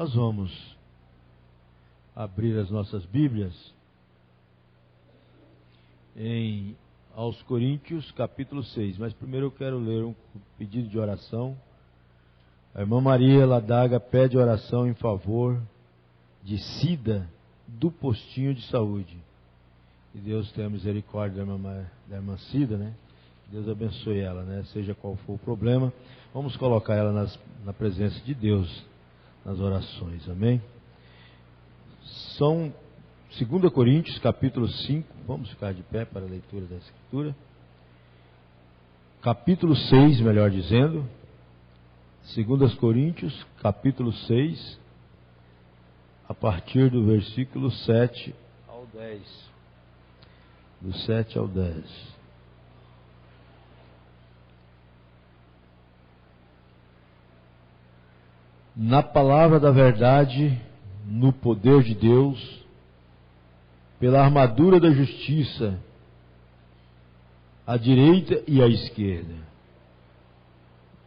Nós vamos abrir as nossas Bíblias aos Coríntios, capítulo 6. Mas primeiro eu quero ler um pedido de oração. A irmã Maria Ladaga pede oração em favor de Cida, do postinho de saúde. Que Deus tenha misericórdia da irmã Cida, né? Deus abençoe ela, né? Seja qual for o problema, vamos colocar ela na presença de Deus, nas orações, amém? São 2 Coríntios, capítulo 5, vamos ficar de pé para a leitura da Escritura. Capítulo 6, melhor dizendo. 2 Coríntios, capítulo 6, a partir do versículo 7 ao 10. Do 7 ao 10. Na palavra da verdade, no poder de Deus, pela armadura da justiça, à direita e à esquerda,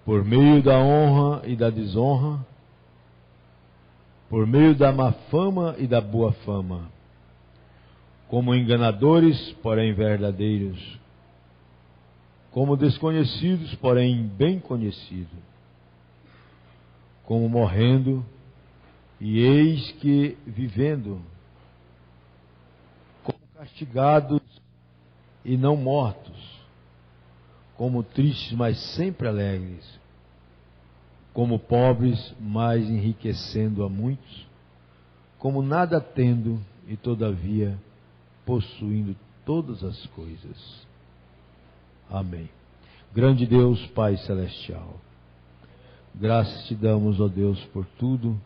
por meio da honra e da desonra, por meio da má fama e da boa fama, como enganadores, porém verdadeiros, como desconhecidos, porém bem conhecidos, como morrendo, e eis que vivendo, como castigados e não mortos, como tristes, mas sempre alegres, como pobres, mas enriquecendo a muitos, como nada tendo e todavia possuindo todas as coisas. Amém. Grande Deus, Pai Celestial, graças te damos, ó Deus, por tudo,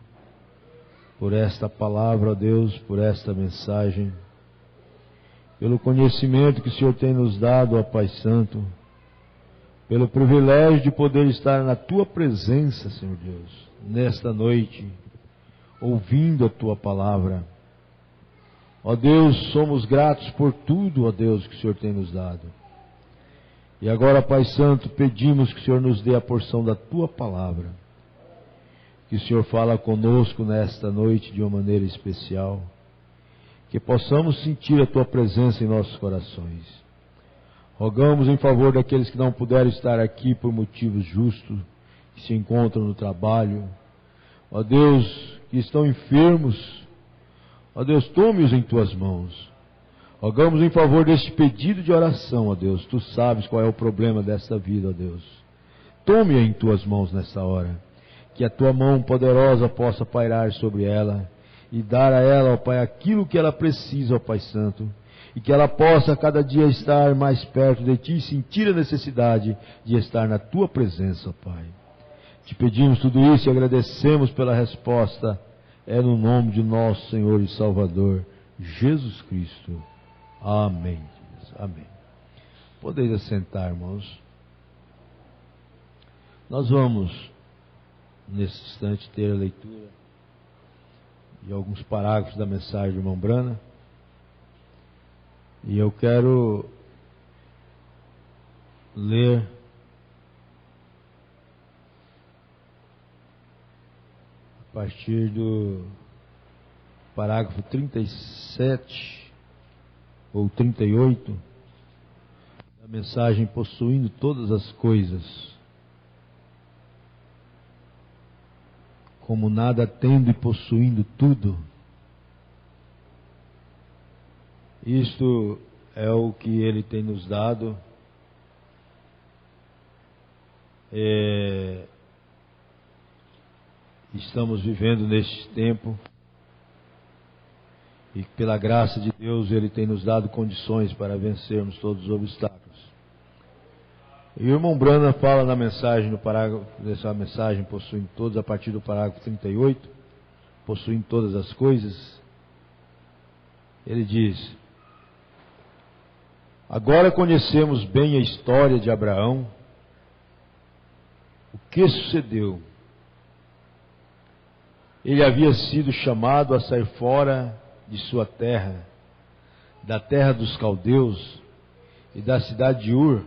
por esta palavra, ó Deus, por esta mensagem, pelo conhecimento que o Senhor tem nos dado, ó Pai Santo, pelo privilégio de poder estar na Tua presença, Senhor Deus, nesta noite, ouvindo a Tua palavra. Ó Deus, somos gratos por tudo, ó Deus, que o Senhor tem nos dado. E agora, Pai Santo, pedimos que o Senhor nos dê a porção da Tua palavra. Que o Senhor fala conosco nesta noite de uma maneira especial. Que possamos sentir a Tua presença em nossos corações. Rogamos em favor daqueles que não puderam estar aqui por motivos justos, que se encontram no trabalho. Ó Deus, que estão enfermos. Ó Deus, tome-os em Tuas mãos. Rogamos em favor deste pedido de oração, ó Deus. Tu sabes qual é o problema desta vida, ó Deus. Tome-a em Tuas mãos nesta hora. Que a Tua mão poderosa possa pairar sobre ela e dar a ela, ó Pai, aquilo que ela precisa, ó Pai Santo. E que ela possa cada dia estar mais perto de Ti e sentir a necessidade de estar na Tua presença, ó Pai. Te pedimos tudo isso e agradecemos pela resposta. É no nome de nosso Senhor e Salvador, Jesus Cristo. Amém. Amém. Podeis assentar, irmãos. Nós vamos, nesse instante, ter a leitura de alguns parágrafos da mensagem do irmão Brana. E eu quero ler a partir do parágrafo 37 ou 38 da mensagem possuindo todas as coisas, como nada tendo e possuindo tudo. Isto é o que Ele tem nos dado. Estamos vivendo neste tempo e pela graça de Deus Ele tem nos dado condições para vencermos todos os obstáculos. E o irmão Brana fala na mensagem, no parágrafo dessa mensagem, possuindo todos, a partir do parágrafo 38, possuindo todas as coisas. Ele diz: agora conhecemos bem a história de Abraão, o que sucedeu. Ele havia sido chamado a sair fora de sua terra, da terra dos caldeus e da cidade de Ur,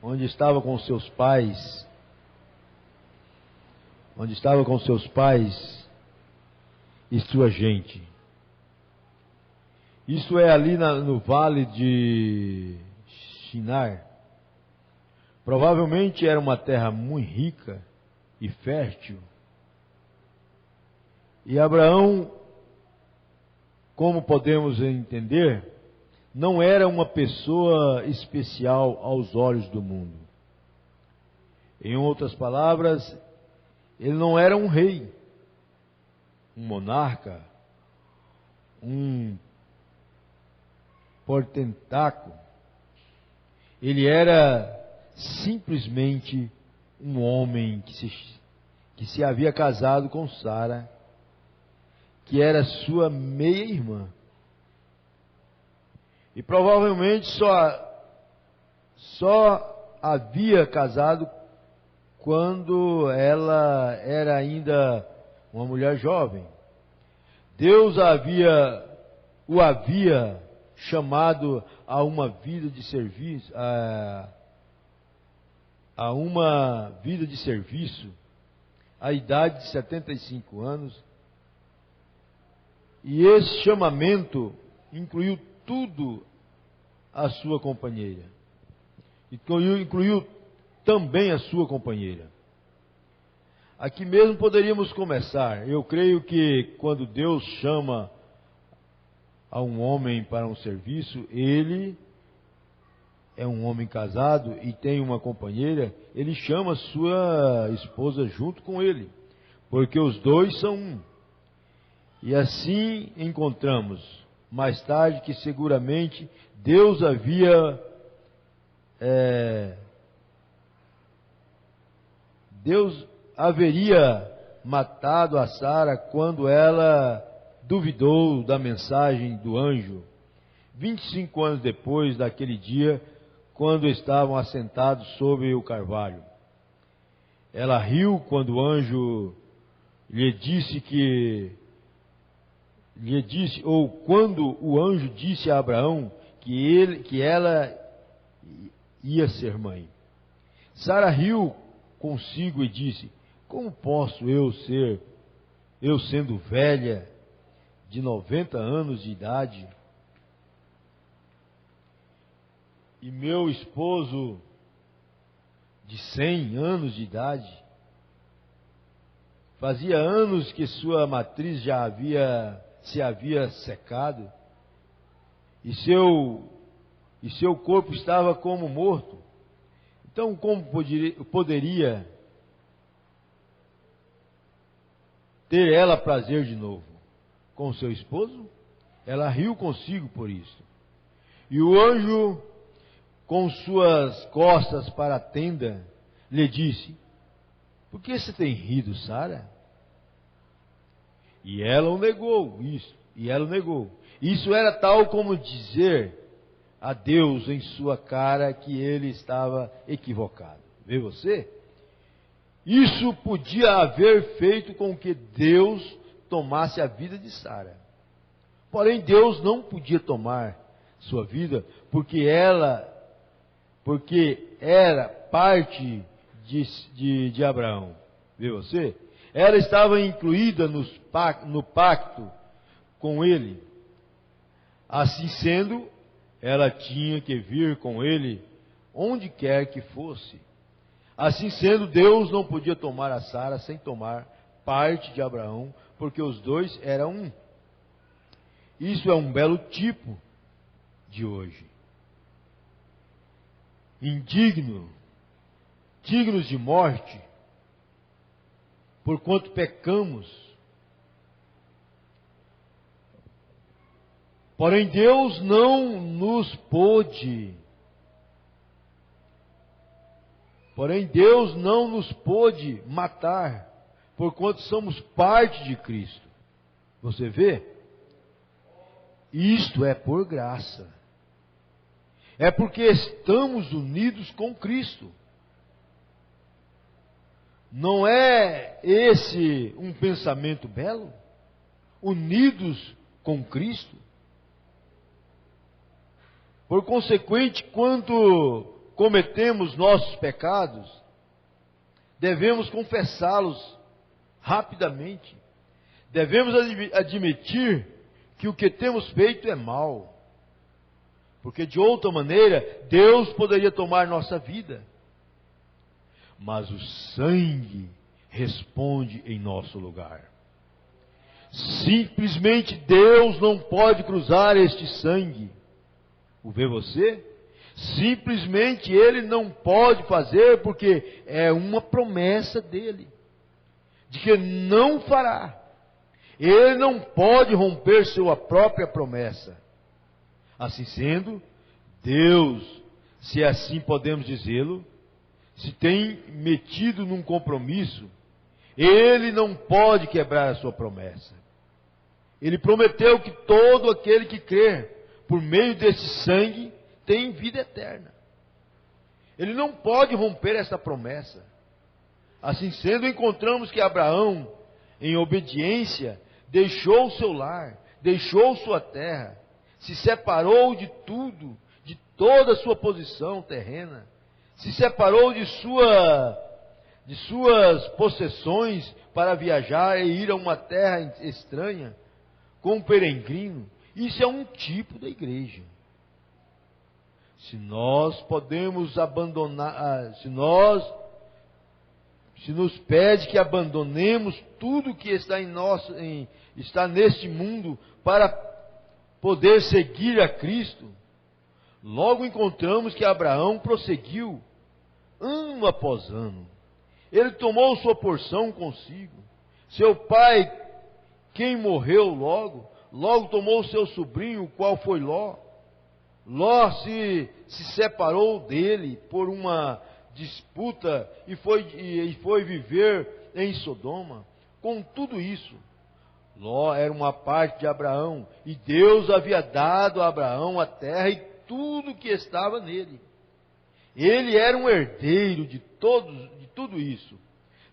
onde estava com seus pais, e sua gente. Isso é ali no vale de Shinar. Provavelmente era uma terra muito rica e fértil. E Abraão, como podemos entender, não era uma pessoa especial aos olhos do mundo. Em outras palavras, ele não era um rei, um monarca, um portentáculo. Ele era simplesmente um homem que se havia casado com Sara, que era sua meia-irmã. E provavelmente só havia casado quando ela era ainda uma mulher jovem. Deus o havia chamado a uma vida de serviço, a uma vida de serviço, à idade de 75 anos. E esse chamamento incluiu tudo a sua companheira. Incluiu também a sua companheira. Aqui mesmo poderíamos começar. Eu creio que quando Deus chama a um homem para um serviço, ele é um homem casado e tem uma companheira, ele chama sua esposa junto com ele, porque os dois são um. E assim encontramos mais tarde que seguramente Deus haveria matado a Sara quando ela duvidou da mensagem do anjo, 25 anos depois daquele dia, quando estavam assentados sobre o carvalho. Ela riu quando o anjo quando o anjo disse a Abraão que ela ia ser mãe. Sara riu consigo e disse: como posso eu sendo velha, de 90 anos de idade, e meu esposo de 100 anos de idade? Fazia anos que sua matriz se havia secado, e seu corpo estava como morto. Então, como poderia ter ela prazer de novo com seu esposo? Ela riu consigo por isso. E o anjo, com suas costas para a tenda, lhe disse: por que você tem rido, Sara? E ela o negou. Isso era tal como dizer a Deus em sua cara que ele estava equivocado. Vê você? Isso podia haver feito com que Deus tomasse a vida de Sara. Porém, Deus não podia tomar sua vida, porque era parte de Abraão. Vê você? Ela estava incluída no pacto com ele. Assim sendo, ela tinha que vir com ele onde quer que fosse. Assim sendo, Deus não podia tomar a Sara sem tomar parte de Abraão, porque os dois eram um. Isso é um belo tipo de hoje. Dignos de morte, porquanto pecamos. Porém, Deus não nos pôde matar, porquanto somos parte de Cristo. Você vê? Isto é por graça. É porque estamos unidos com Cristo. Não é esse um pensamento belo? Unidos com Cristo? Por consequente, quando cometemos nossos pecados, devemos confessá-los rapidamente. devemos admitir que o que temos feito é mal, porque de outra maneira Deus poderia tomar nossa vida, mas o sangue responde em nosso lugar. Simplesmente Deus não pode cruzar este sangue. O vê você? Simplesmente Ele não pode fazer, porque é uma promessa dEle, de que não fará. Ele não pode romper sua própria promessa. Assim sendo, Deus, se assim podemos dizê-lo, se tem metido num compromisso, Ele não pode quebrar a sua promessa. Ele prometeu que todo aquele que crer por meio desse sangue tem vida eterna. Ele não pode romper essa promessa. Assim sendo, encontramos que Abraão, em obediência, deixou o seu lar, deixou sua terra, se separou de tudo, de toda a sua posição terrena, se separou de suas possessões para viajar e ir a uma terra estranha, como peregrino. Isso é um tipo da igreja. Se nós podemos abandonar, se nos pede que abandonemos tudo que está está neste mundo para poder seguir a Cristo, logo encontramos que Abraão prosseguiu ano após ano. Ele tomou sua porção consigo. Seu pai, quem morreu logo tomou seu sobrinho, o qual foi Ló. Ló se separou dele por uma disputa e foi viver em Sodoma. Com tudo isso, Ló era uma parte de Abraão, e Deus havia dado a Abraão a terra e tudo que estava nele. Ele era um herdeiro de tudo isso.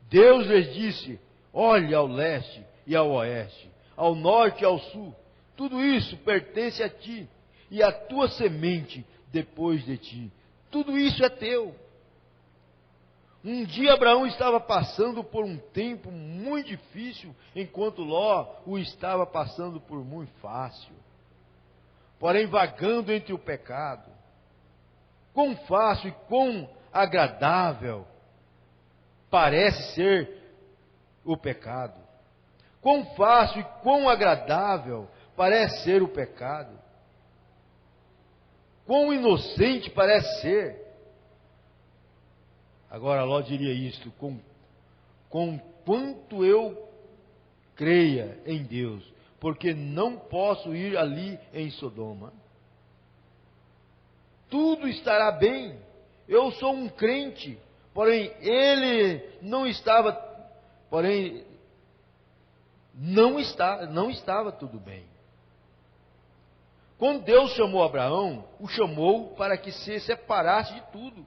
Deus lhes disse: olhe ao leste e ao oeste, ao norte e ao sul. Tudo isso pertence a ti e a tua semente depois de ti. Tudo isso é teu. Um dia Abraão estava passando por um tempo muito difícil, enquanto Ló o estava passando por muito fácil. Porém, vagando entre o pecado. Quão fácil e quão agradável parece ser o pecado. Quão fácil e quão agradável parece ser o pecado. Quão inocente parece ser. Agora Ló diria isto: com quanto eu creia em Deus, porque não posso ir ali em Sodoma. Tudo estará bem. Eu sou um crente, porém não estava tudo bem. Quando Deus chamou Abraão, o chamou para que se separasse de tudo.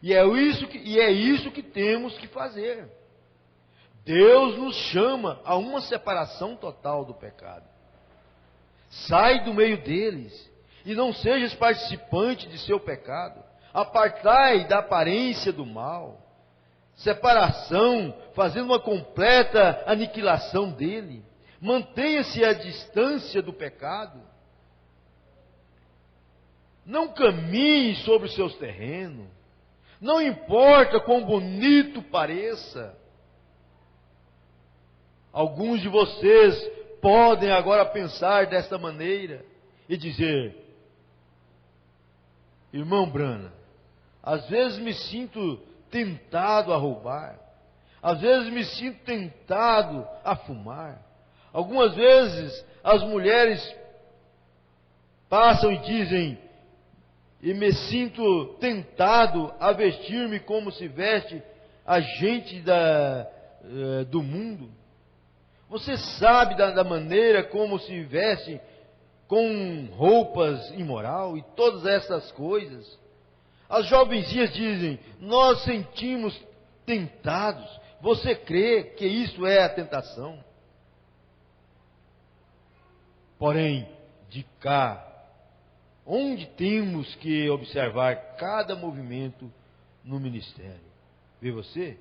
E é isso que temos que fazer. Deus nos chama a uma separação total do pecado. Sai do meio deles e não sejas participante de seu pecado. Apartai da aparência do mal. Separação, fazendo uma completa aniquilação dele. Mantenha-se à distância do pecado. Não caminhe sobre os seus terrenos. Não importa quão bonito pareça. Alguns de vocês podem agora pensar desta maneira e dizer: irmão Brana, às vezes me sinto tentado a roubar. Às vezes me sinto tentado a fumar. Algumas vezes as mulheres passam e dizem: e me sinto tentado a vestir-me como se veste a gente do mundo. Você sabe da maneira como se veste, com roupas imoral e todas essas coisas. As jovenzinhas dizem: nós sentimos tentados. Você crê que isso é a tentação? Porém, de cá, onde temos que observar cada movimento no ministério? Vê você?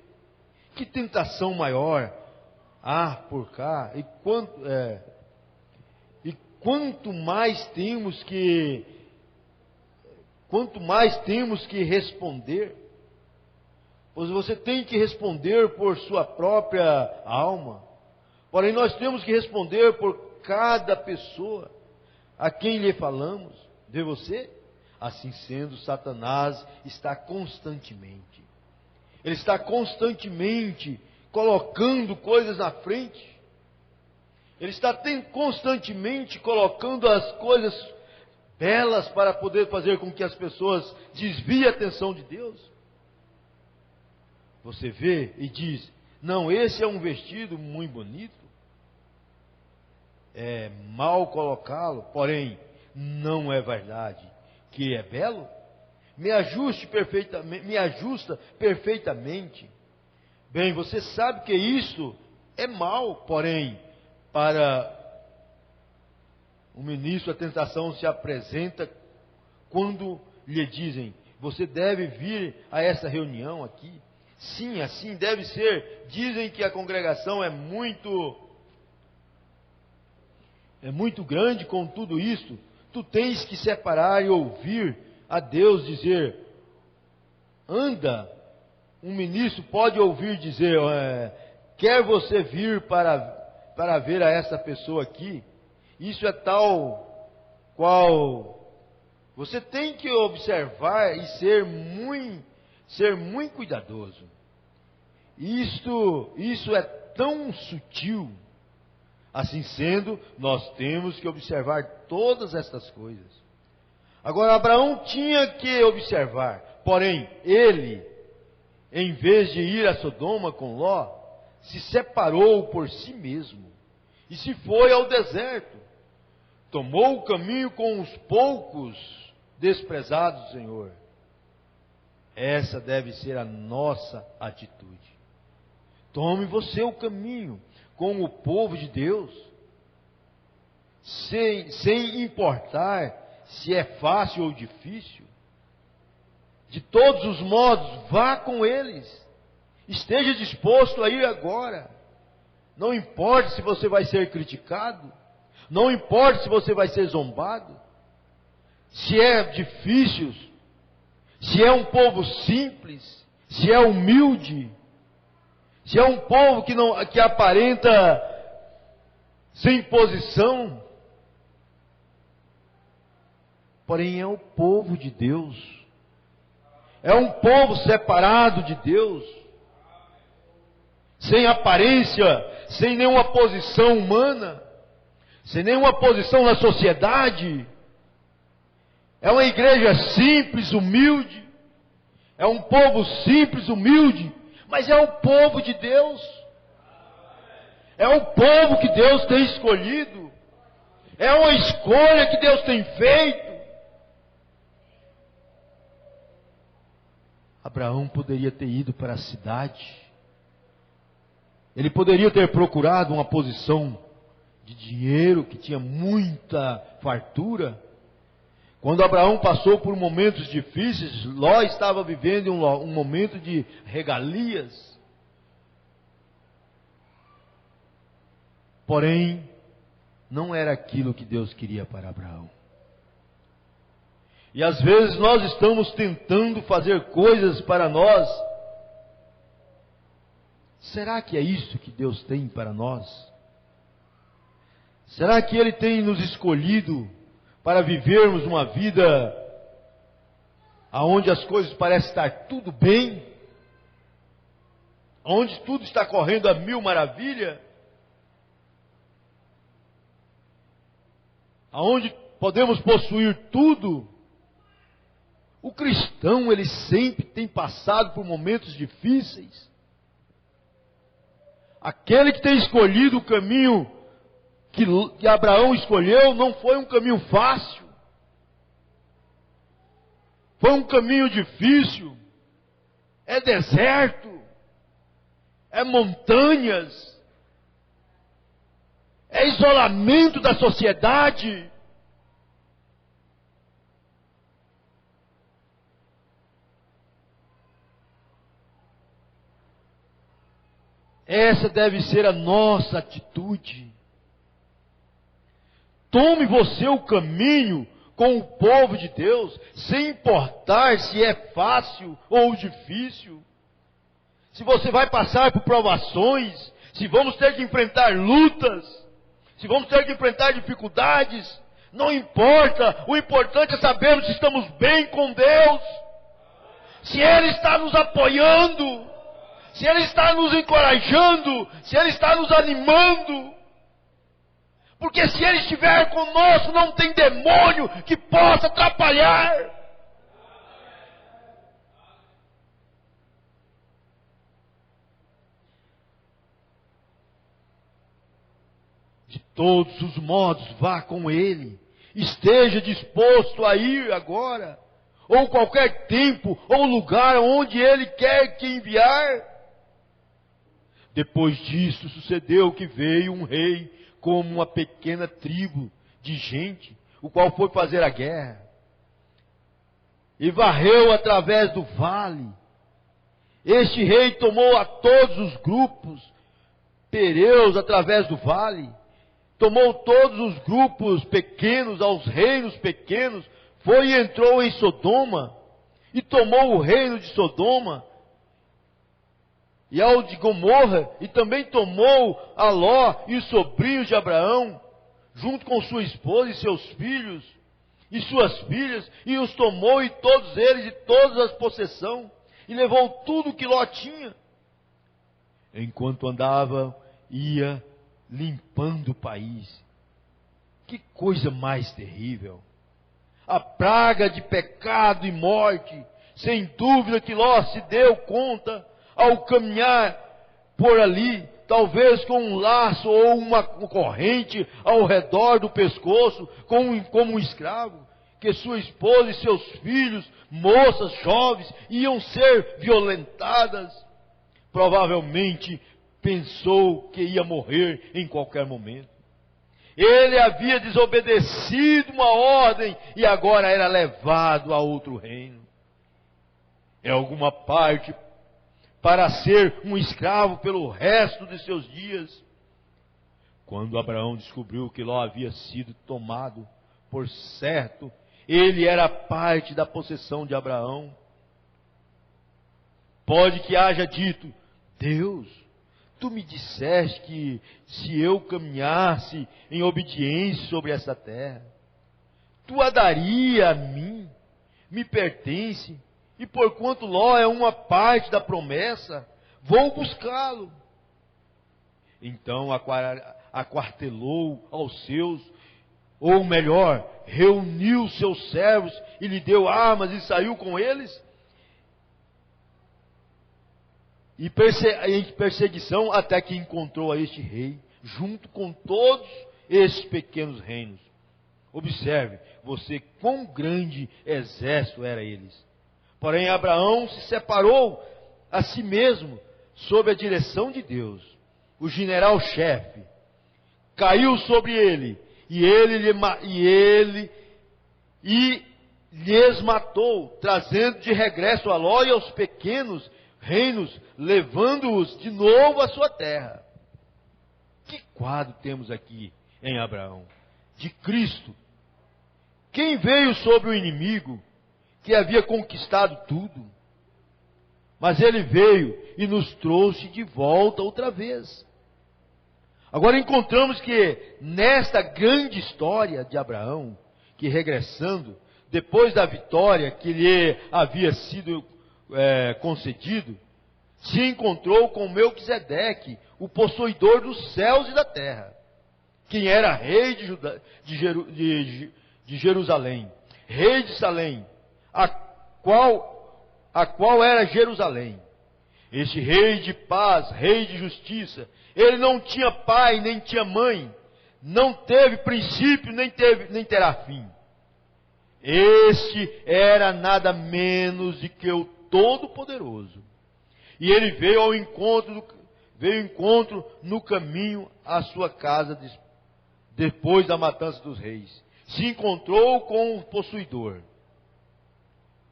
Que tentação maior por cá, e quanto mais temos que responder, pois você tem que responder por sua própria alma, porém nós temos que responder por cada pessoa a quem lhe falamos. Vê você? Assim sendo, Satanás está constantemente colocando coisas na frente. Ele está constantemente colocando as coisas belas para poder fazer com que as pessoas desviem a atenção de Deus. Você vê e diz: não, esse é um vestido muito bonito. É mal colocá-lo, porém não é verdade que é belo. Me ajusta perfeitamente. Bem, você sabe que isso é mal, porém, para o ministro a tentação se apresenta quando lhe dizem: você deve vir a essa reunião aqui. Sim, assim deve ser. Dizem que a congregação é muito grande com tudo isso. Tu tens que separar e ouvir a Deus dizer. Anda, um ministro pode ouvir dizer: quer você vir para ver a essa pessoa aqui? Isso é tal qual. Você tem que observar e ser muito cuidadoso. Isso é tão sutil. Assim sendo, nós temos que observar todas estas coisas. Agora, Abraão tinha que observar, porém, ele, em vez de ir a Sodoma com Ló, se separou por si mesmo e se foi ao deserto. Tomou o caminho com os poucos desprezados do Senhor. Essa deve ser a nossa atitude. Tome você o caminho com o povo de Deus, sem importar se é fácil ou difícil. De todos os modos, vá com eles. Esteja disposto a ir agora. Não importa se você vai ser criticado, não importa se você vai ser zombado, se é difícil, se é um povo simples, se é humilde, se é um povo que aparenta sem posição, porém é o povo de Deus, é um povo separado de Deus, sem aparência, sem nenhuma posição humana, sem nenhuma posição na sociedade. É uma igreja simples, humilde, é um povo simples, humilde, mas é o povo de Deus. É o povo que Deus tem escolhido. É uma escolha que Deus tem feito. Abraão poderia ter ido para a cidade. Ele poderia ter procurado uma posição de dinheiro, que tinha muita fartura. Quando Abraão passou por momentos difíceis, Ló estava vivendo um momento de regalias. Porém, não era aquilo que Deus queria para Abraão. E às vezes nós estamos tentando fazer coisas para nós. Será que é isso que Deus tem para nós? Será que Ele tem nos escolhido para vivermos uma vida onde as coisas parecem estar tudo bem? Onde tudo está correndo a mil maravilha? Aonde podemos possuir tudo? O cristão, ele sempre tem passado por momentos difíceis. Aquele que tem escolhido o caminho que Abraão escolheu não foi um caminho fácil. Foi um caminho difícil. É deserto. É montanhas. É isolamento da sociedade. Essa deve ser a nossa atitude. Tome você o caminho com o povo de Deus, sem importar se é fácil ou difícil. Se você vai passar por provações, se vamos ter que enfrentar lutas, se vamos ter que enfrentar dificuldades, não importa. O importante é sabermos se estamos bem com Deus, se Ele está nos apoiando, se Ele está nos encorajando, se Ele está nos animando. Porque se Ele estiver conosco, não tem demônio que possa atrapalhar. De todos os modos, vá com Ele. Esteja disposto a ir agora, ou qualquer tempo, ou lugar onde Ele quer que enviar. Depois disso, sucedeu que veio um rei como uma pequena tribo de gente, o qual foi fazer a guerra, e varreu através do vale. Este rei tomou a todos os grupos pereus através do vale, tomou todos os grupos pequenos aos reinos pequenos, foi e entrou em Sodoma, e tomou o reino de Sodoma, e ao de Gomorra, e também tomou a Ló e os sobrinhos de Abraão, junto com sua esposa e seus filhos, e suas filhas, e os tomou, e todos eles, e todas as possessões, e levou tudo que Ló tinha. Enquanto andava, ia limpando o país. Que coisa mais terrível! A praga de pecado e morte, sem dúvida que Ló se deu conta, ao caminhar por ali, talvez com um laço ou uma corrente ao redor do pescoço, como um escravo, que sua esposa e seus filhos, moças, jovens, iam ser violentadas. Provavelmente pensou que ia morrer em qualquer momento. Ele havia desobedecido uma ordem e agora era levado a outro reino. Em alguma parte, para ser um escravo pelo resto de seus dias. Quando Abraão descobriu que Ló havia sido tomado, por certo, ele era parte da possessão de Abraão. Pode que haja dito: Deus, tu me disseste que se eu caminhasse em obediência sobre essa terra, tu a daria a mim, me pertence. E porquanto Ló é uma parte da promessa, vou buscá-lo. Então aquartelou aos seus, ou melhor, reuniu seus servos e lhe deu armas e saiu com eles. E em perseguição até que encontrou a este rei, junto com todos estes pequenos reinos. Observe, você, quão grande exército era eles. Porém, Abraão se separou a si mesmo, sob a direção de Deus. O general-chefe caiu sobre ele, e lhes matou, trazendo de regresso a Ló e aos pequenos reinos, levando-os de novo à sua terra. Que quadro temos aqui em Abraão? De Cristo. Quem veio sobre o inimigo, que havia conquistado tudo, mas ele veio e nos trouxe de volta outra vez. Agora encontramos que nesta grande história de Abraão, que regressando, depois da vitória que lhe havia sido concedido, se encontrou com Melquisedeque, o possuidor dos céus e da terra, quem era rei de Jerusalém, rei de Salém, a qual era Jerusalém. Este rei de paz, rei de justiça, ele não tinha pai, nem tinha mãe, não teve princípio, nem terá fim. Este era nada menos do que o Todo-Poderoso. E ele veio ao encontro, no caminho à sua casa, depois da matança dos reis. Se encontrou com o possuidor.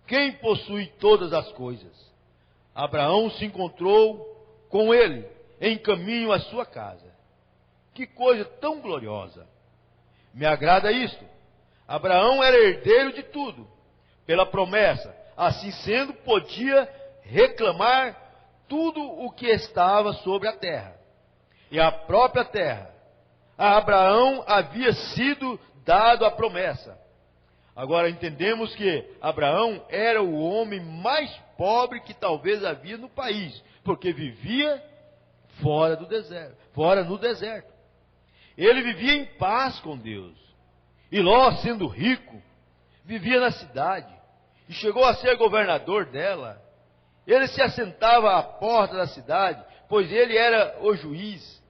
Quem possui todas as coisas? Abraão se encontrou com ele, em caminho à sua casa. Que coisa tão gloriosa! Me agrada isto. Abraão era herdeiro de tudo, pela promessa. Assim sendo, podia reclamar tudo o que estava sobre a terra. E a própria terra, a Abraão havia sido dado a promessa. Agora entendemos que Abraão era o homem mais pobre que talvez havia no país, porque vivia fora do deserto, fora no deserto. Ele vivia em paz com Deus. E Ló, sendo rico, vivia na cidade e chegou a ser governador dela. Ele se assentava à porta da cidade, pois ele era o juiz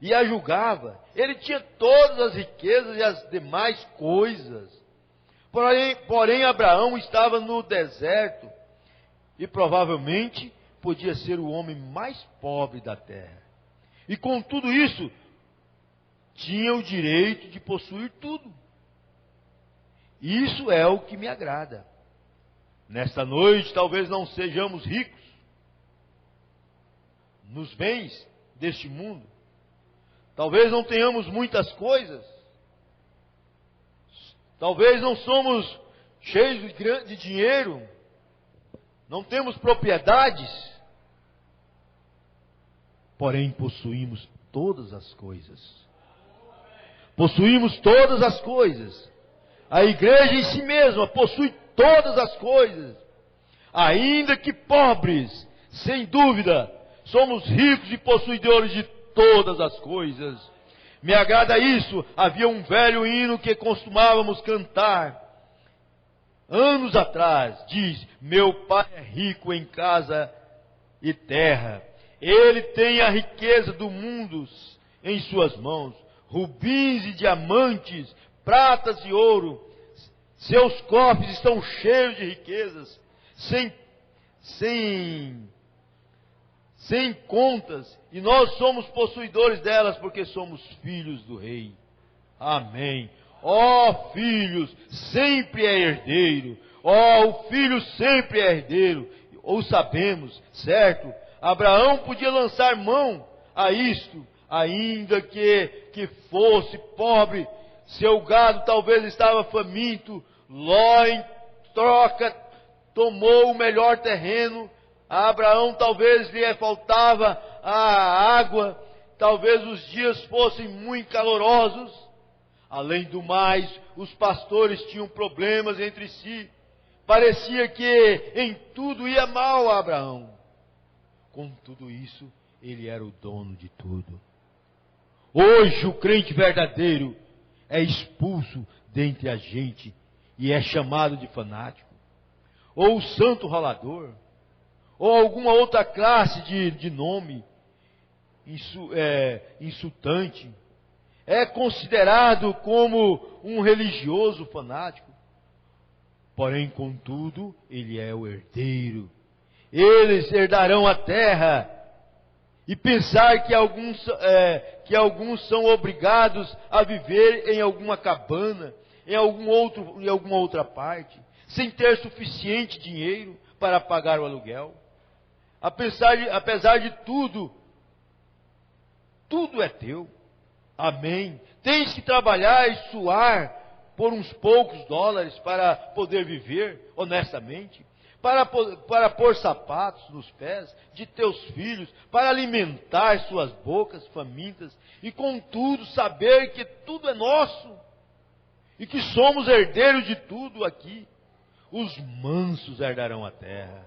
e a julgava. Ele tinha todas as riquezas e as demais coisas. Porém Abraão estava no deserto e provavelmente podia ser o homem mais pobre da terra. E com tudo isso, tinha o direito de possuir tudo. Isso é o que me agrada. Nesta noite, talvez não sejamos ricos nos bens deste mundo. Talvez não tenhamos muitas coisas. Talvez não somos cheios de dinheiro. Não temos propriedades. Porém, possuímos todas as coisas. Possuímos todas as coisas. A igreja em si mesma possui todas as coisas. Ainda que pobres, sem dúvida, somos ricos e possuidores de todas as coisas. Me agrada isso. Havia um velho hino que costumávamos cantar anos atrás. Diz: meu pai é rico em casa e terra. Ele tem a riqueza do mundo em suas mãos. Rubins e diamantes, pratas e ouro. Seus cofres estão cheios de riquezas, sem contas, e nós somos possuidores delas, porque somos filhos do rei. Amém. Ó filhos, sempre é herdeiro. Ó, o filho sempre é herdeiro. Ou sabemos, certo? Abraão podia lançar mão a isto, ainda que fosse pobre. Seu gado talvez estava faminto. Ló, em troca, tomou o melhor terreno. A Abraão talvez lhe faltava a água. Talvez os dias fossem muito calorosos. Além do mais, os pastores tinham problemas entre si. Parecia que em tudo ia mal a Abraão. Com tudo isso, ele era o dono de tudo. Hoje o crente verdadeiro é expulso dentre a gente e é chamado de fanático, ou santo ralador, ou alguma outra classe de nome insultante. É considerado como um religioso fanático. Porém, contudo, ele é o herdeiro. Eles herdarão a terra. E pensar que alguns são obrigados a viver em alguma cabana, em alguma outra parte, sem ter suficiente dinheiro para pagar o aluguel. Apesar de tudo, tudo é teu. Amém. Tens que trabalhar e suar por uns poucos dólares para poder viver honestamente, para pôr sapatos nos pés de teus filhos, para alimentar suas bocas famintas, e contudo saber que tudo é nosso, e que somos herdeiros de tudo aqui. Os mansos herdarão a terra.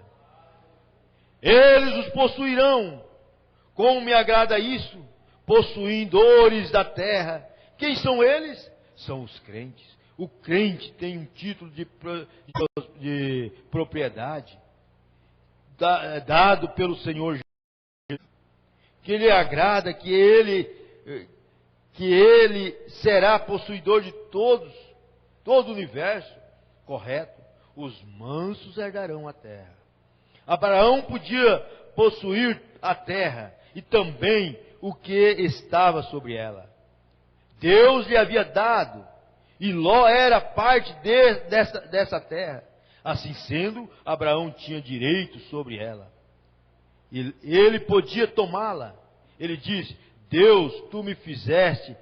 Eles os possuirão. Como me agrada isso, possuidores da terra. Quem são eles? São os crentes. O crente tem um título de propriedade dado pelo Senhor Jesus, que lhe agrada, que ele será possuidor de todo o universo. Correto? Os mansos herdarão a terra. Abraão podia possuir a terra e também o que estava sobre ela. Deus lhe havia dado, e Ló era parte dessa terra. Assim sendo, Abraão tinha direito sobre ela. Ele podia tomá-la. Ele diz: Deus, tu me fizeste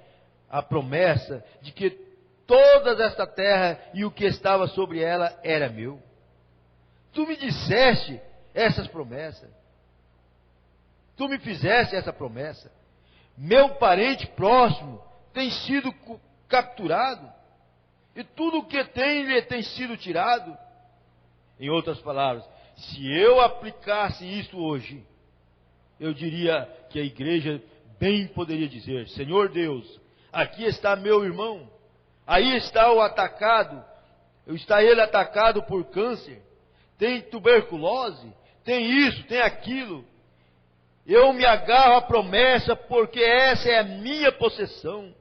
a promessa de que toda esta terra e o que estava sobre ela era meu. Tu me disseste essas promessas. Tu me fizeste essa promessa. Meu parente próximo tem sido capturado, e tudo o que tem lhe tem sido tirado. Em outras palavras, se eu aplicasse isso hoje, eu diria que a igreja bem poderia dizer: Senhor Deus, aqui está meu irmão, aí está o atacado, está ele atacado por câncer, tem tuberculose, tem isso, tem aquilo. Eu me agarro à promessa, porque essa é a minha possessão.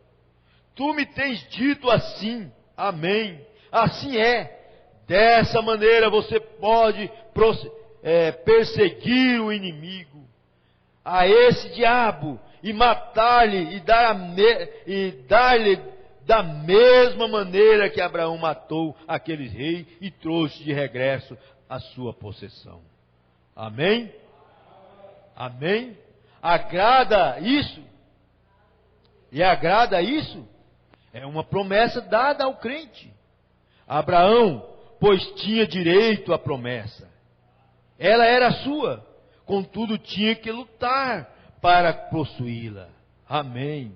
Tu me tens dito assim, amém. Assim é. Dessa maneira você pode perseguir o inimigo, a esse diabo, e matar-lhe, e dar-lhe da mesma maneira que Abraão matou aquele rei e trouxe de regresso a sua possessão. Amém? Amém? Agrada isso? E agrada isso? É uma promessa dada ao crente. Abraão, pois tinha direito à promessa. Ela era sua, contudo tinha que lutar para possuí-la. Amém.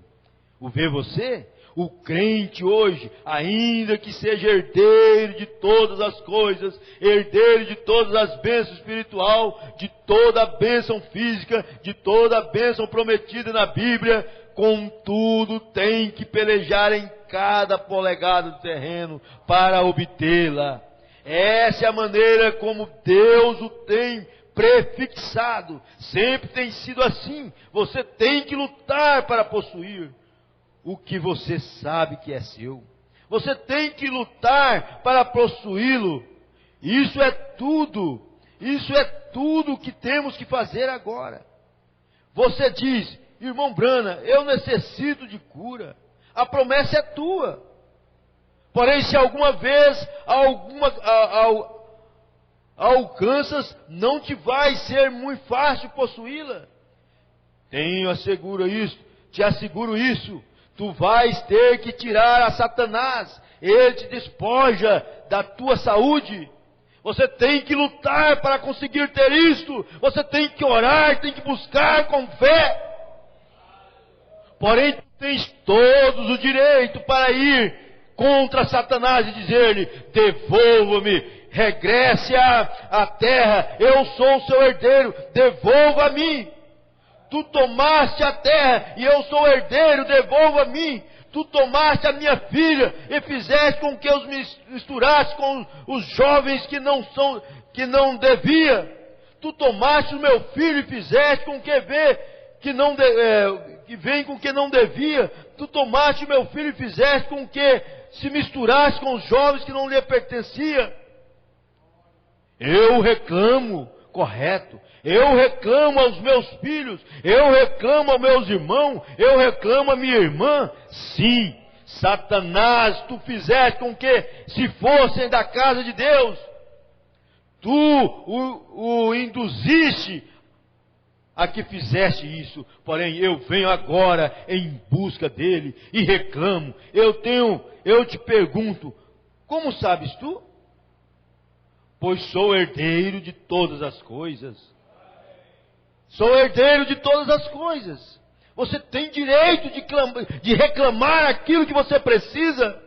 O vê você? O crente hoje, ainda que seja herdeiro de todas as coisas, herdeiro de todas as bênçãos espiritual, de toda a bênção física, de toda a bênção prometida na Bíblia, contudo tem que pelejar em cada polegada do terreno para obtê-la. Essa é a maneira como Deus o tem prefixado. Sempre tem sido assim. Você tem que lutar para possuir o que você sabe que é seu. Você tem que lutar para possuí-lo. Isso é tudo. Isso é tudo que temos que fazer agora. Você diz: irmão Brana, eu necessito de cura. A promessa é tua. Porém, se alguma vez alcanças, não te vai ser muito fácil possuí-la. Te asseguro isso. Tu vais ter que tirar a Satanás. Ele te despoja da tua saúde. Você tem que lutar para conseguir ter isto. Você tem que orar, tem que buscar com fé. Porém, tu tens todos o direito para ir contra Satanás e dizer-lhe: devolva-me, regresse à terra, eu sou o seu herdeiro, devolva a mim. Tu tomaste a terra e eu sou herdeiro, devolva a mim. Tu tomaste a minha filha e fizeste com que eu me misturasse com os jovens que não devia. Tu tomaste o meu filho e fizeste com que vem com que não devia. Tu tomaste o meu filho e fizeste com que se misturasse com os jovens que não lhe pertencia. Eu reclamo, correto. Eu reclamo aos meus filhos, eu reclamo aos meus irmãos, eu reclamo à minha irmã. Sim, Satanás, tu fizeste com que se fossem da casa de Deus. Tu o induziste a que fizeste isso. Porém, eu venho agora em busca dele e reclamo. Eu te pergunto: como sabes tu? Pois sou herdeiro de todas as coisas. Sou herdeiro de todas as coisas. Você tem direito de reclamar aquilo que você precisa.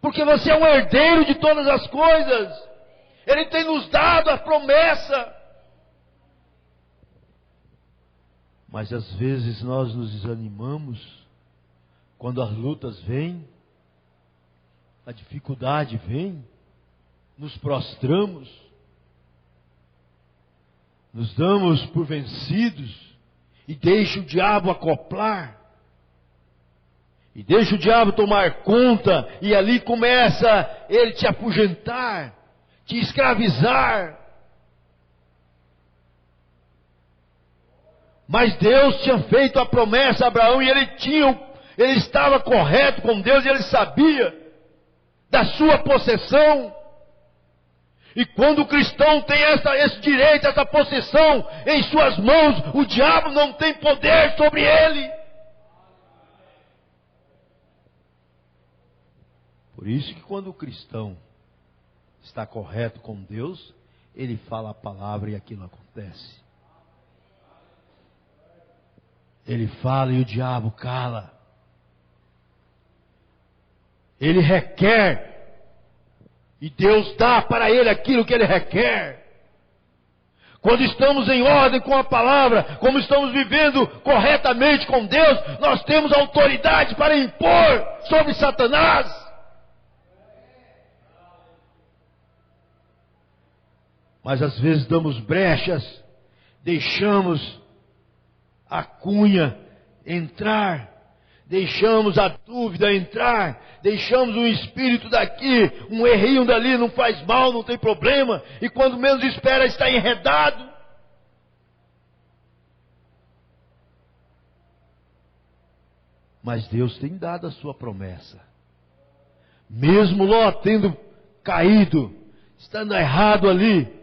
Porque você é um herdeiro de todas as coisas. Ele tem nos dado a promessa. Mas às vezes nós nos desanimamos quando as lutas vêm, a dificuldade vem, nos prostramos, nos damos por vencidos e deixa o diabo acoplar, e deixa o diabo tomar conta, e ali começa ele te afugentar, te escravizar. Mas Deus tinha feito a promessa a Abraão, e ele estava correto com Deus, e ele sabia da sua possessão. E quando o cristão tem esse direito, essa possessão em suas mãos, o diabo não tem poder sobre ele. Por isso que quando o cristão está correto com Deus, ele fala a palavra e aquilo acontece. Ele fala e o diabo cala. Ele requer e Deus dá para ele aquilo que ele requer. Quando estamos em ordem com a palavra, como estamos vivendo corretamente com Deus, nós temos autoridade para impor sobre Satanás. Mas às vezes damos brechas, deixamos a cunha entrar, deixamos a dúvida entrar, deixamos um espírito daqui, um errinho dali, não faz mal, não tem problema, e quando menos espera está enredado. Mas Deus tem dado a sua promessa. Mesmo Ló tendo caído, estando errado ali,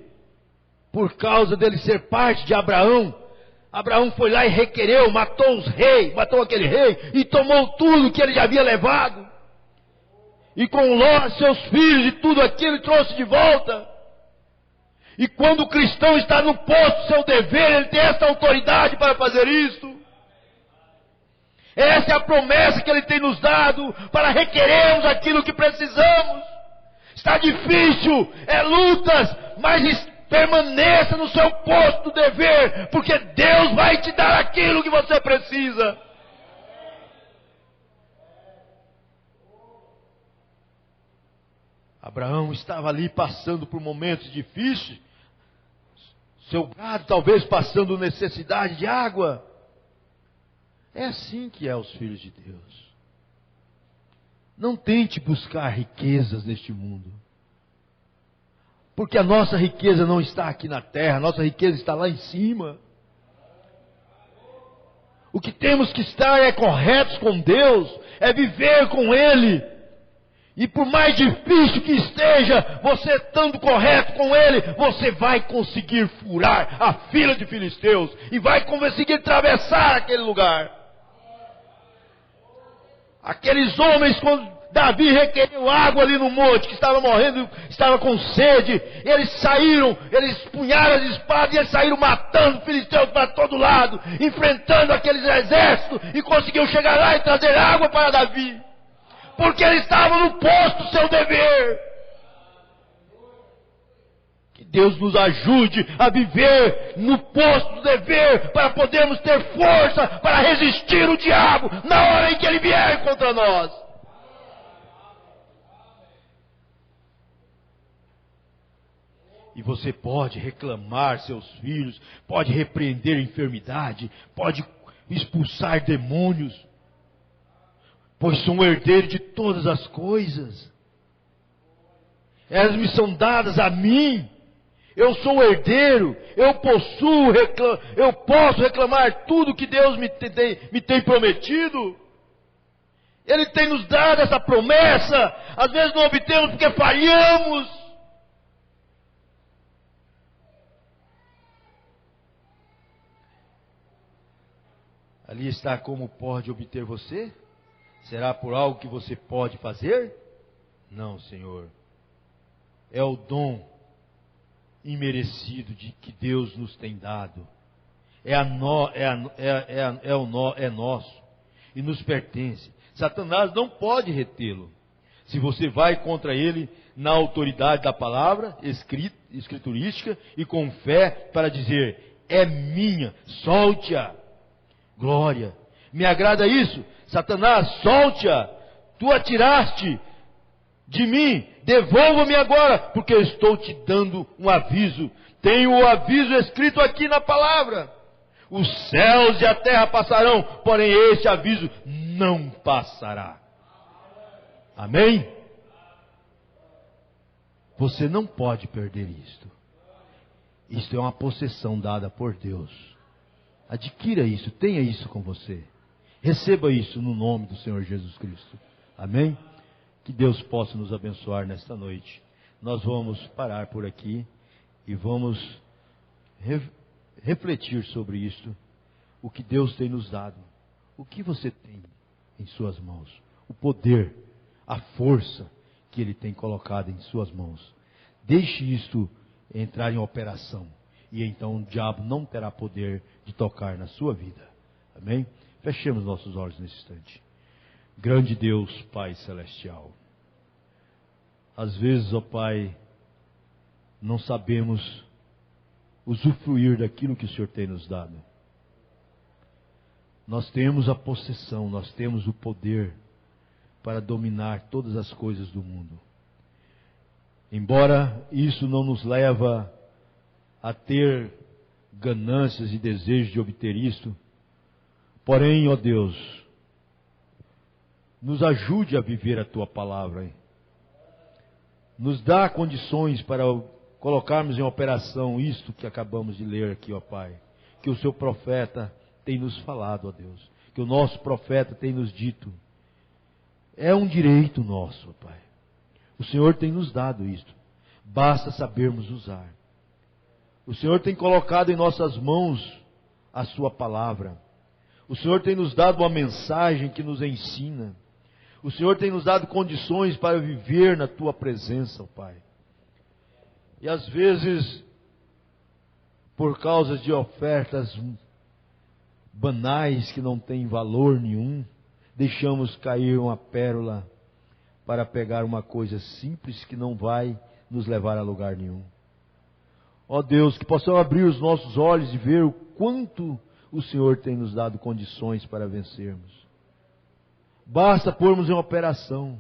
por causa dele ser parte de Abraão, Abraão foi lá e requereu, matou os reis, matou aquele rei e tomou tudo que ele já havia levado. E com Ló, seus filhos e tudo aquilo ele trouxe de volta. E quando o cristão está no posto do seu dever, ele tem essa autoridade para fazer isso. Essa é a promessa que ele tem nos dado para requerermos aquilo que precisamos. Está difícil, é lutas, mas permaneça no seu posto do dever, porque Deus vai te dar aquilo que você precisa. Abraão estava ali passando por momentos difíceis, seu gado talvez passando necessidade de água. É assim que é os filhos de Deus. Não tente buscar riquezas neste mundo. Porque a nossa riqueza não está aqui na terra, a nossa riqueza está lá em cima. O que temos que estar é corretos com Deus, é viver com Ele. E por mais difícil que esteja, você estando correto com Ele, você vai conseguir furar a fila de filisteus e vai conseguir atravessar aquele lugar. Aqueles homens, quando Davi requeriu água ali no monte, que estava morrendo, estava com sede, eles saíram, eles punharam as espadas e eles saíram matando filisteus para todo lado, enfrentando aqueles exércitos, e conseguiu chegar lá e trazer água para Davi, porque ele estava no posto do seu dever. Que Deus nos ajude a viver no posto do dever, para podermos ter força para resistir o diabo na hora em que ele vier contra nós. E você pode reclamar seus filhos, pode repreender a enfermidade, pode expulsar demônios, pois sou herdeiro de todas as coisas. Elas me são dadas a mim. Eu sou herdeiro, eu posso reclamar tudo que Deus me tem prometido. Ele tem nos dado essa promessa. Às vezes não obtemos porque falhamos. Ali está como pode obter você? Será por algo que você pode fazer? Não, Senhor. É o dom imerecido de que Deus nos tem dado. É nosso e nos pertence. Satanás não pode retê-lo. Se você vai contra ele na autoridade da palavra escriturística e com fé para dizer: é minha, solte-a. Glória. Me agrada isso. Satanás, solte-a. Tu a tiraste de mim. Devolva-me agora, porque eu estou te dando um aviso. Tenho o aviso escrito aqui na palavra. Os céus e a terra passarão, porém este aviso não passará. Amém? Você não pode perder isto. Isto é uma possessão dada por Deus. Adquira isso, tenha isso com você. Receba isso no nome do Senhor Jesus Cristo. Amém? Que Deus possa nos abençoar nesta noite. nós vamos parar por aqui e vamos refletir sobre isto, o que Deus tem nos dado, o que você tem em suas mãos, o poder, a força que Ele tem colocado em suas mãos. Deixe isto entrar em operação, e então o diabo não terá poder de tocar na sua vida. Amém? Fechemos nossos olhos nesse instante. Grande Deus, Pai Celestial, às vezes, ó Pai, não sabemos usufruir daquilo que o Senhor tem nos dado. Nós temos a possessão, nós temos o poder para dominar todas as coisas do mundo. Embora isso não nos leva a ter ganâncias e desejos de obter isto, porém, ó Deus, nos ajude a viver a Tua palavra, hein? Nos dá condições para colocarmos em operação isto que acabamos de ler aqui, ó Pai. Que o Seu profeta tem nos falado, ó Deus. Que o nosso profeta tem nos dito. É um direito nosso, ó Pai. O Senhor tem nos dado isto. Basta sabermos usar. O Senhor tem colocado em nossas mãos a Sua palavra. O Senhor tem nos dado uma mensagem que nos ensina. O Senhor tem nos dado condições para viver na Tua presença, ó Pai. E às vezes, por causa de ofertas banais que não têm valor nenhum, deixamos cair uma pérola para pegar uma coisa simples que não vai nos levar a lugar nenhum. Ó Deus, que possamos abrir os nossos olhos e ver o quanto o Senhor tem nos dado condições para vencermos. Basta pormos em operação.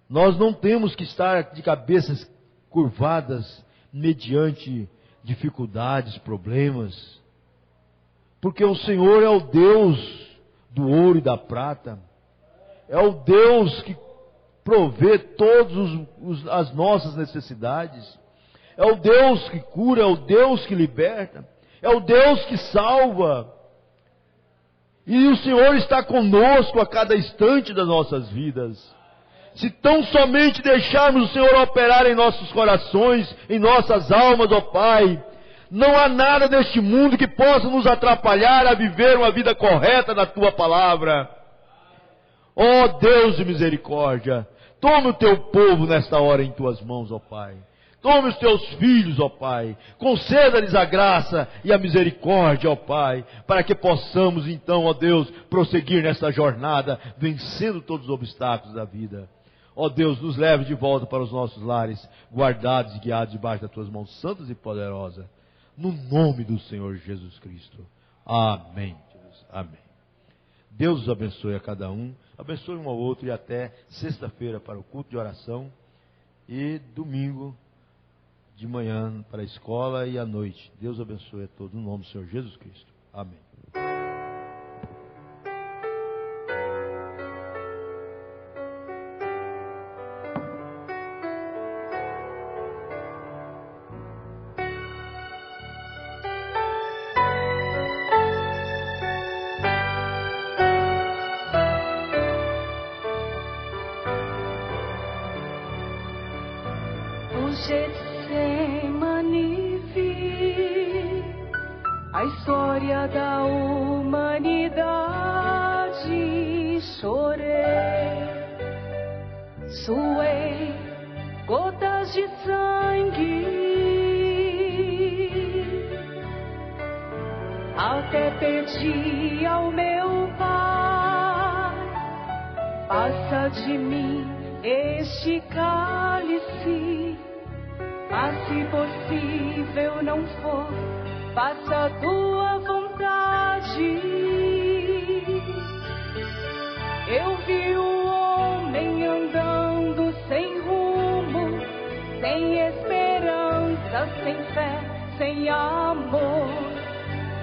Nós não temos que estar de cabeças curvadas mediante dificuldades, problemas. Porque o Senhor é o Deus do ouro e da prata. É o Deus que provê todas as nossas necessidades. É o Deus que cura, é o Deus que liberta. É o Deus que salva. E o Senhor está conosco a cada instante das nossas vidas. Se tão somente deixarmos o Senhor operar em nossos corações, em nossas almas, ó Pai, não há nada neste mundo que possa nos atrapalhar a viver uma vida correta na Tua palavra. Ó Deus de misericórdia, tome o Teu povo nesta hora em Tuas mãos, ó Pai. Tome os Teus filhos, ó Pai, conceda-lhes a graça e a misericórdia, ó Pai, para que possamos então, ó Deus, prosseguir nesta jornada, vencendo todos os obstáculos da vida. Ó Deus, nos leve de volta para os nossos lares, guardados e guiados debaixo das Tuas mãos santas e poderosas, no nome do Senhor Jesus Cristo. Amém. Amém. Deus os abençoe a cada um, abençoe um ao outro e até sexta-feira para o culto de oração e domingo de manhã para a escola e à noite. Deus abençoe a todos, no nome do Senhor Jesus Cristo. Amém. Getsemane vi a história da humanidade, chorei, suei gotas de sangue, até pedi ao meu Pai, passa de mim este cálice. Mas se possível não for, faça a Tua vontade. Eu vi o homem andando sem rumo, sem esperança, sem fé, sem amor,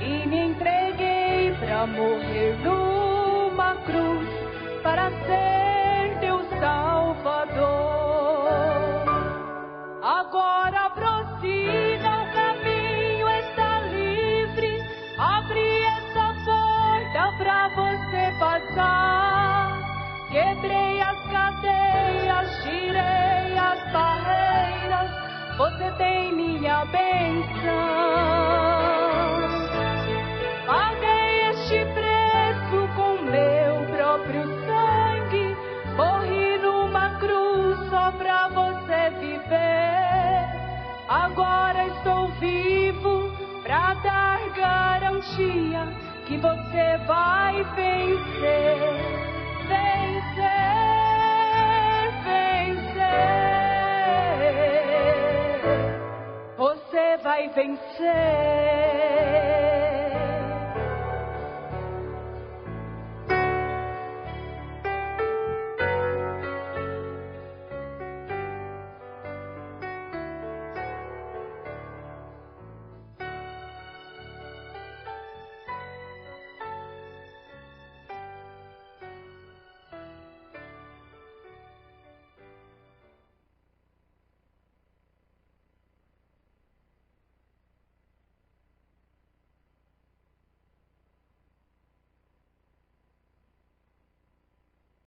e me entreguei para morrer numa cruz, para ser Teu Salvador. Agora prossiga, o caminho está livre. Abre essa porta pra você passar. Quebrei as cadeias, tirei as barreiras. garantia que você vai vencer, vencer, vencer. Você vai vencer.